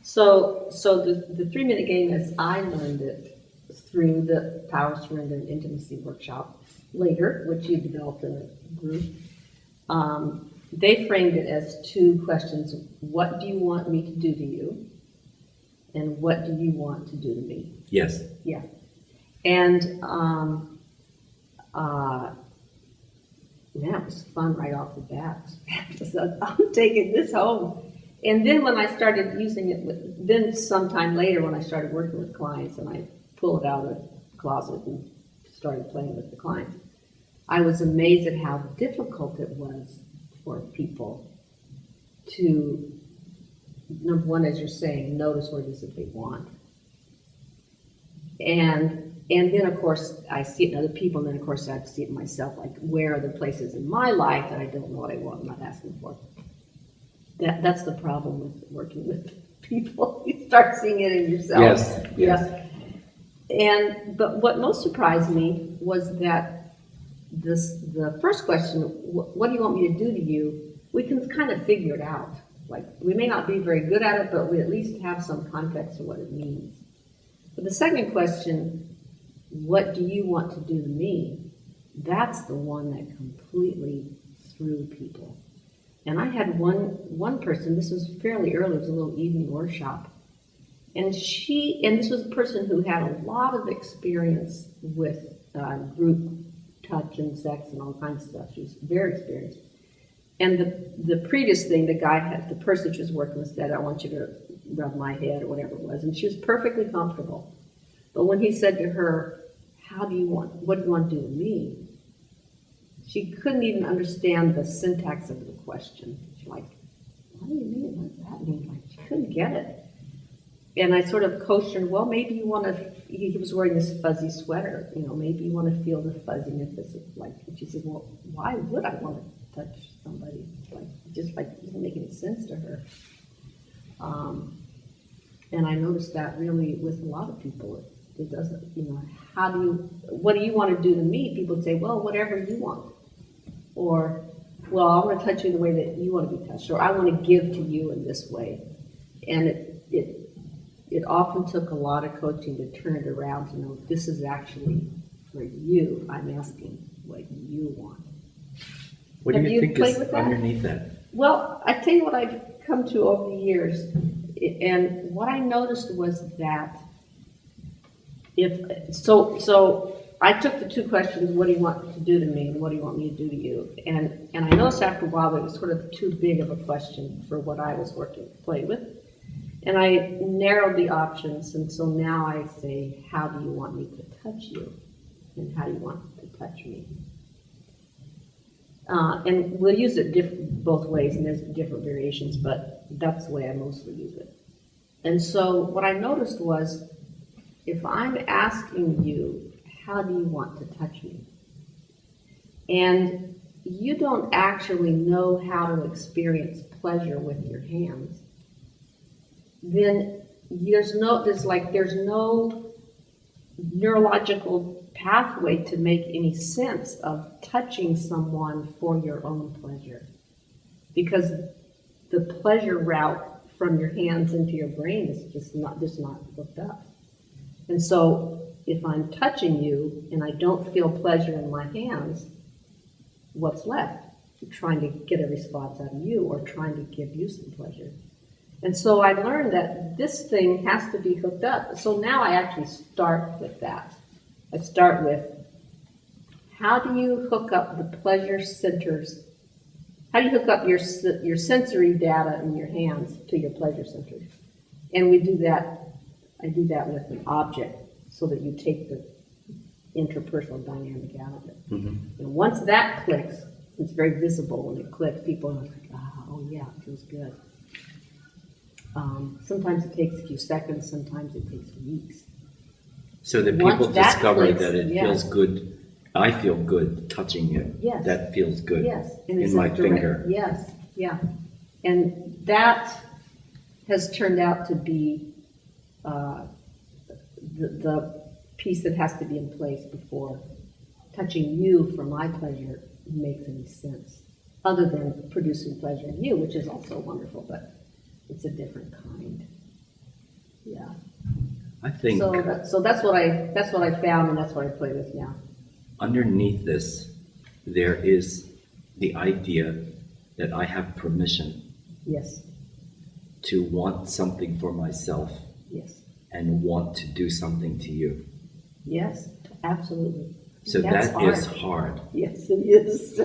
So the 3-minute game, as I learned it through the Power, Surrender, and Intimacy workshop later, which you developed in a group, they framed it as 2 questions. What do you want me to do to you? And what do you want to do to me? Yes. Yeah. And that was fun right off the bat. So I'm taking this home. And then when I started using it, then sometime later when I started working with clients and I pulled it out of the closet and started playing with the clients, I was amazed at how difficult it was for people to, number one, as you're saying, notice what it is that they want. And then, of course, I see it in other people, and then, of course, I see it in myself, like, where are the places in my life that I don't know what I want, I'm not asking for. That's the problem with working with people. You start seeing it in yourself. Yes, yes. But what most surprised me was that the first question, what do you want me to do to you, we can kind of figure it out. Like, we may not be very good at it, but we at least have some context of what it means. But the second question, what do you want to do to me? That's the one that completely threw people. And I had one person, this was fairly early, it was a little evening workshop, and this was a person who had a lot of experience with group touch and sex and all kinds of stuff. She was very experienced. And the previous thing, the person she was working with said, I want you to rub my head or whatever it was, and she was perfectly comfortable. But when he said to her, what do you want to do to me? She couldn't even understand the syntax of the question. She's like, what do you mean? What does that mean? Like, she couldn't get it. And I sort of coached her, well, maybe you want to, he was wearing this fuzzy sweater, maybe you want to feel the fuzziness. And she says, well, why would I want to touch somebody? It doesn't make any sense to her. And I noticed that really with a lot of people, it doesn't, what do you want to do to me? People would say, well, whatever you want. Or, well, I want to touch you the way that you want to be touched. Or I want to give to you in this way. And it often took a lot of coaching to turn it around to know this is actually for you. I'm asking what you want. What do you think is underneath that? Well, I tell you what I've come to over the years. And what I noticed was that so I took the 2 questions, what do you want to do to me and what do you want me to do to you? And I noticed after a while that it was sort of too big of a question for what I was working to play with. And I narrowed the options, and so now I say, how do you want me to touch you? And how do you want to touch me? And we'll use it both ways, and there's different variations, but that's the way I mostly use it. And so what I noticed was, if I'm asking you, how do you want to touch me? And you don't actually know how to experience pleasure with your hands, then there's no neurological pathway to make any sense of touching someone for your own pleasure. Because the pleasure route from your hands into your brain is just not hooked up. And so if I'm touching you and I don't feel pleasure in my hands, what's left? Trying to get a response out of you or trying to give you some pleasure. And so I learned that this thing has to be hooked up. So now I actually start with that. I start with, how do you hook up the pleasure centers? How do you hook up your sensory data in your hands to your pleasure centers? And we do that. I do that with an object so that you take the interpersonal dynamic out of it. Mm-hmm. And once that clicks, it's very visible when it clicks. People are like, oh yeah, it feels good. Sometimes it takes a few seconds, sometimes it takes weeks. So that people discover that it feels good. I feel good touching you. Yes. That feels good in my finger. Yes, yeah. And that has turned out to be the piece that has to be in place before touching you for my pleasure makes any sense, other than producing pleasure in you, which is also wonderful, but it's a different kind. I think So that's what I found, and that's what I play with now. underneath this, there is the idea that I have permission Yes. to want something for myself Yes. and want to do something to you. Yes, absolutely. So That's that is hard. Yes, it is.